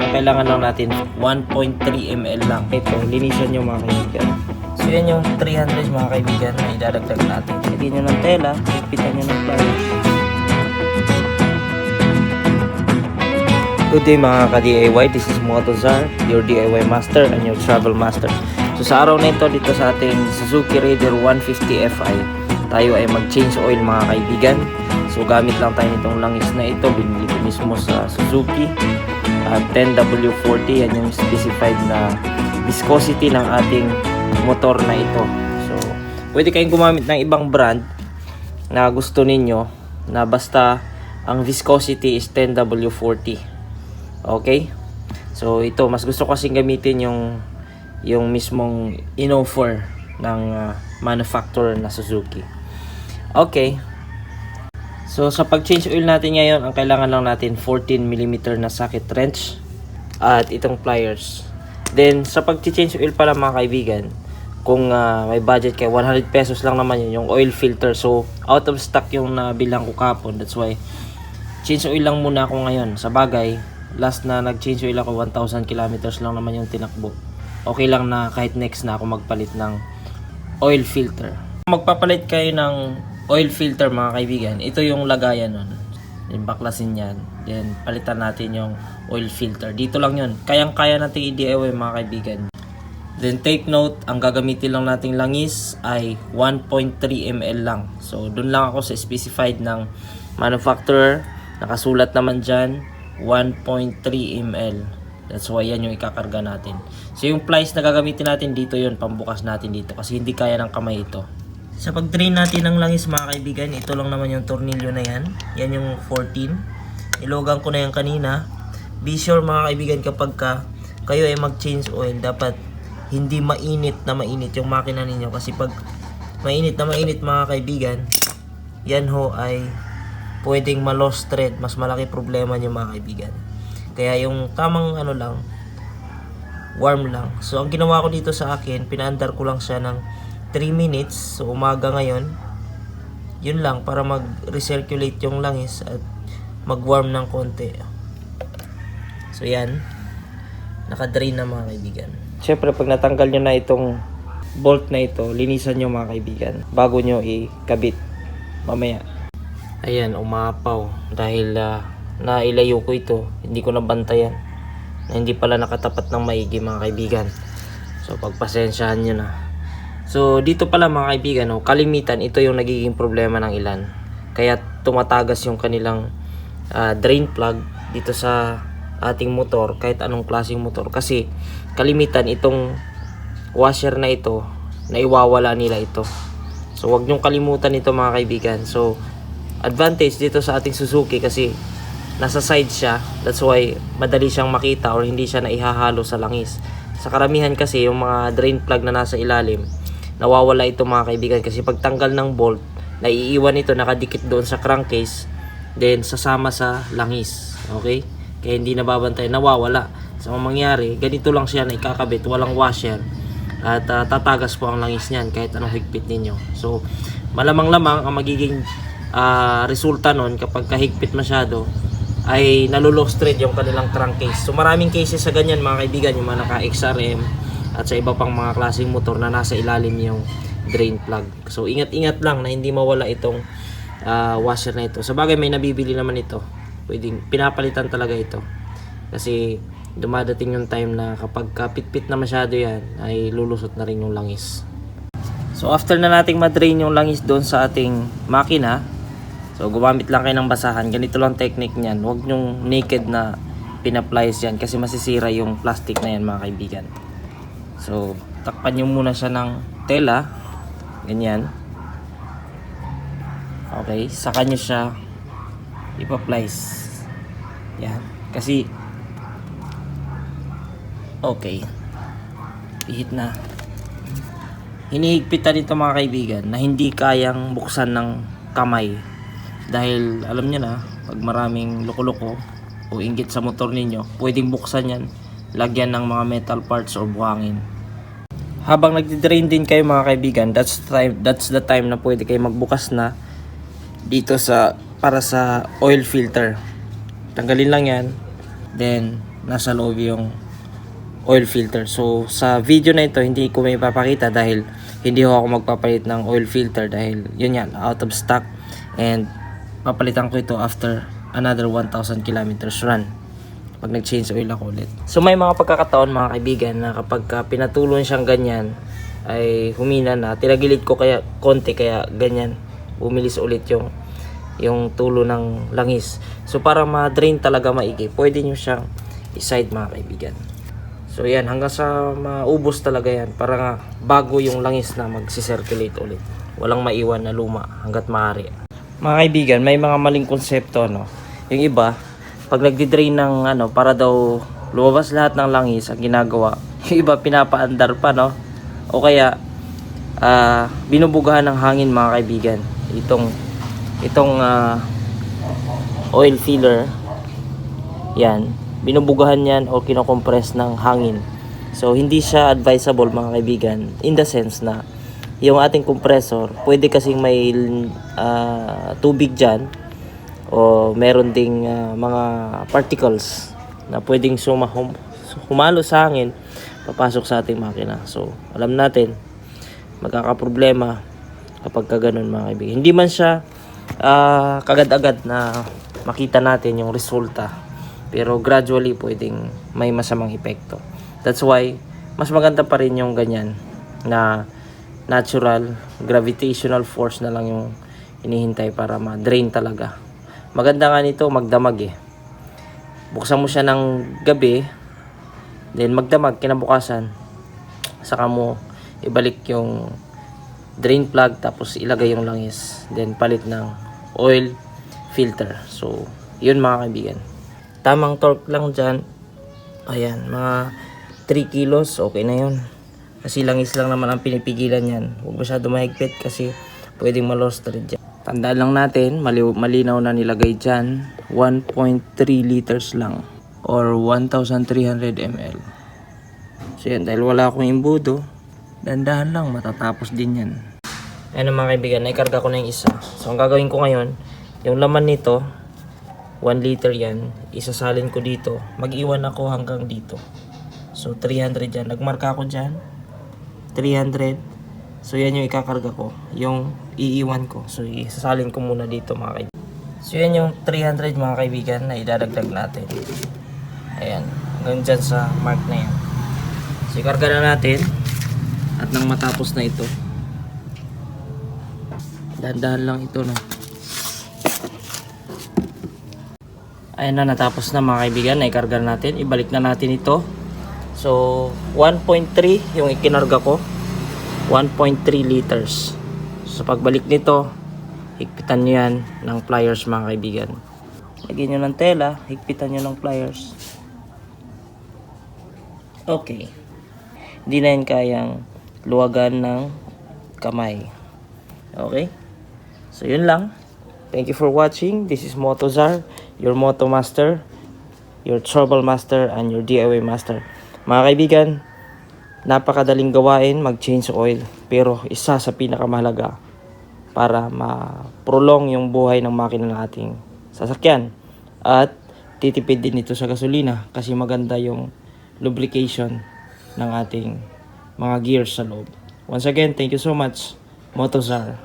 ang kailangan lang natin 1.3 ml lang. Ito, linisan nyo mga kaibigan. So yan yung 300 mga kaibigan na idadagdag natin. Lagyan nyo ng tela, higpitan nyo ng pliers. Good day mga ka-DIY, this is Motozar, your DIY master and your travel master. So sa araw na ito dito sa ating Suzuki Raider 150 Fi, tayo ay mag-change oil mga kaibigan. So gamit lang tayo nitong langis na ito, binili ko mismo sa Suzuki 10W40, yan yung specified na viscosity ng ating motor na ito. So pwede kayong gumamit ng ibang brand na gusto ninyo, na basta ang viscosity is 10W40. Okay, so ito mas gusto ko kasing gamitin yung mismong Innofor ng manufacturer na Suzuki. Okay, so sa pag-change oil natin ngayon, ang kailangan lang natin 14mm na socket wrench at itong pliers. Then sa pag-change oil pala mga kaibigan, kung may budget kayo, 100 pesos lang naman yun, yung oil filter. So out of stock yung nabilang ko kapon, that's why change oil lang muna ako ngayon. Sa bagay, last na nag-change oil ako 1,000 kilometers lang naman yung tinakbo. Okay lang na kahit next na ako magpalit ng oil filter. Magpapalit kayo ng oil filter mga kaibigan, ito yung lagayan nun. Then baklasin yan. Then palitan natin yung oil filter. Dito lang yun. Kayang-kaya natin i-DIY mga kaibigan. Then take note, ang gagamitin lang nating langis ay 1.3 ml lang. So dun lang ako sa specified ng manufacturer. Nakasulat naman dyan 1.3 ml. That's why yan yung ikakarga natin. So yung plies na gagamitin natin dito, yun pambukas natin dito kasi hindi kaya ng kamay ito. Sa pag-drain natin ng langis mga kaibigan, ito lang naman yung tornilyo na yan. Yan yung 14. Ilogan ko na yan kanina. Be sure mga kaibigan, kapag kayo ay mag-change oil, dapat hindi mainit na mainit yung makina ninyo. Kasi pag mainit na mainit mga kaibigan, yan ho ay pwedeng ma-lost thread, mas malaki problema nyo mga kaibigan. Kaya yung tamang ano lang, warm lang. So ang ginawa ko dito sa akin, pinaandar ko lang siya ng 3 minutes. So umaga ngayon, yun lang para mag-recirculate yung langis at mag-warm ng konti. So yan, naka-drain na mga kaibigan. Siyempre pag natanggal nyo na itong bolt na ito, linisan nyo mga kaibigan bago nyo ikabit mamaya. Ayan, umapaw dahil nailayo ko ito, hindi ko nabantayan na hindi pala nakatapat ng maigi mga kaibigan. So pagpasensyahan nyo na. So dito pala mga kaibigan, kalimitan ito yung nagiging problema ng ilan, kaya tumatagas yung kanilang drain plug dito sa ating motor, kahit anong klaseng motor, kasi kalimitan itong washer na ito na iwawala nila ito. So wag nyong kalimutan ito mga kaibigan. So advantage dito sa ating Suzuki kasi nasa side siya, that's why madali siyang makita or hindi siya naihahalo sa langis. Sa karamihan kasi yung mga drain plug na nasa ilalim, nawawala ito mga kaibigan kasi pagtanggal ng bolt, naiiwan ito nakadikit doon sa crankcase, then sasama sa langis. Okay, kaya hindi nababantay, nawawala. So ang mangyari, ganito lang siya na ikakabit, walang washer, at tatagas po ang langis niyan kahit anong higpit ninyo. So malamang-lamang ang magiging resulta nun kapag kahigpit masyado ay nalulost thread yung kanilang crankcase. So maraming cases sa ganyan mga kaibigan, yung mga naka XRM at sa iba pang mga klaseng motor na nasa ilalim yung drain plug. So ingat-ingat lang na hindi mawala itong washer na ito. Sa bagay may nabibili naman ito, pwedeng pinapalitan talaga ito kasi dumadating yung time na kapag kapit-pit na masyado yan ay lulusot na rin yung langis. So after na nating madrain yung langis doon sa ating makina, so gumamit lang kayo ng basahan. Ganito lang technique niyan. Huwag nyong naked na pinaplies yan kasi masisira yung plastic na yan mga kaibigan. So takpan nyo muna siya ng tela, ganyan. Okay, saka nyo siya ipa-plies. Yan, kasi okay, ihit na. Hinihigpitan ito mga kaibigan na hindi kayang buksan ng kamay. Dahil alam nyo na, pag maraming loko-loko o inggit sa motor ninyo, pwedeng buksan yan, lagyan ng mga metal parts o buhangin. Habang nagdi-drain din kayo mga kaibigan, that's the time na pwede kayo magbukas na dito para sa oil filter. Tanggalin lang yan, then nasa loob yung oil filter. So sa video na ito hindi ko may papakita dahil hindi ako magpapalit ng oil filter dahil yun yan, out of stock, and papalitan ko ito after another 1,000 kilometers run pag nag-change oil ako ulit. So may mga pagkakataon mga kaibigan na kapag pinatulon siyang ganyan ay humina na, tinagilid ko kaya konti kaya ganyan bumilis ulit yung tulo ng langis. So para ma-drain talaga maigi, pwede nyo siyang i-side mga kaibigan. So yan, hanggang sa maubos talaga yan para nga bago yung langis na mag-circulate ulit. Walang maiwan na luma hanggat maaari. Mga kaibigan, may mga maling konsepto, no? Yung iba, pag nagdi-drain ng para daw lumabas lahat ng langis, ang ginagawa, yung iba pinapaandar pa, no? O kaya binubugahan ng hangin mga kaibigan. Itong oil filler, yan, binubugahan yan o kinokompress ng hangin. So hindi siya advisable mga kaibigan, in the sense na yung ating compressor pwede kasing may tubig dyan o meron ding mga particles na pwedeng humalo sa hangin papasok sa ating makina. So alam natin magkakaproblema kapag ganun mga kaibigan. Hindi man siya kagad-agad na makita natin yung resulta, pero gradually pwedeng may masamang epekto. That's why mas maganda pa rin yung ganyan na natural gravitational force na lang yung hinihintay para ma-drain talaga. Maganda nga nito magdamag Buksan mo siya ng gabi, then magdamag kinabukasan, saka mo ibalik yung drain plug tapos ilagay yung langis, then palit ng oil filter. So yun mga kaibigan, tamang torque lang dyan, ayan, mga 3 kilos okay na yun, kasi langis lang naman ang pinipigilan yan. Huwag masyado mahigpit kasi pwedeng ma-lost thread dyan. Tandaan lang natin, malinaw na nilagay dyan, 1.3 liters lang or 1,300 ml. So yan, dahil wala akong imbudo, dandahan lang, matatapos din yan. Ayan mga kaibigan, naikarga ko na yung isa. So ang gagawin ko ngayon, yung laman nito 1 liter yan, isasalin ko dito, mag-iwan ako hanggang dito. So 300 yan, nagmarka ako dyan 300. So yan yung ikakarga ko, yung iiwan ko. So isasalin ko muna dito mga kaibigan. So yan yung 300 mga kaibigan na idadagdag natin. Ayan, hanggang dyan sa mark na yan. So ikarga na natin. At nang matapos na ito, dahan-dahan lang ito, no? Ayan na, natapos na mga kaibigan, naikarga natin. Ibalik na natin ito. So 1.3 yung ikinarga ko, 1.3 liters. So pagbalik nito, higpitan nyo yan ng pliers mga kaibigan. Lagyan nyo ng tela, higpitan nyo ng pliers. Okay, hindi na yan kayang luwagan ng kamay. Okay, so yun lang. Thank you for watching. This is Motozar, your Moto Master, your Trouble Master, and your DIY Master. Mga kaibigan, napakadaling gawain mag-change oil, pero isa sa pinakamahalaga para ma-prolong yung buhay ng makina ng ating sasakyan, at titipid din ito sa gasolina kasi maganda yung lubrication ng ating mga gears sa loob. Once again, thank you so much, Motozar.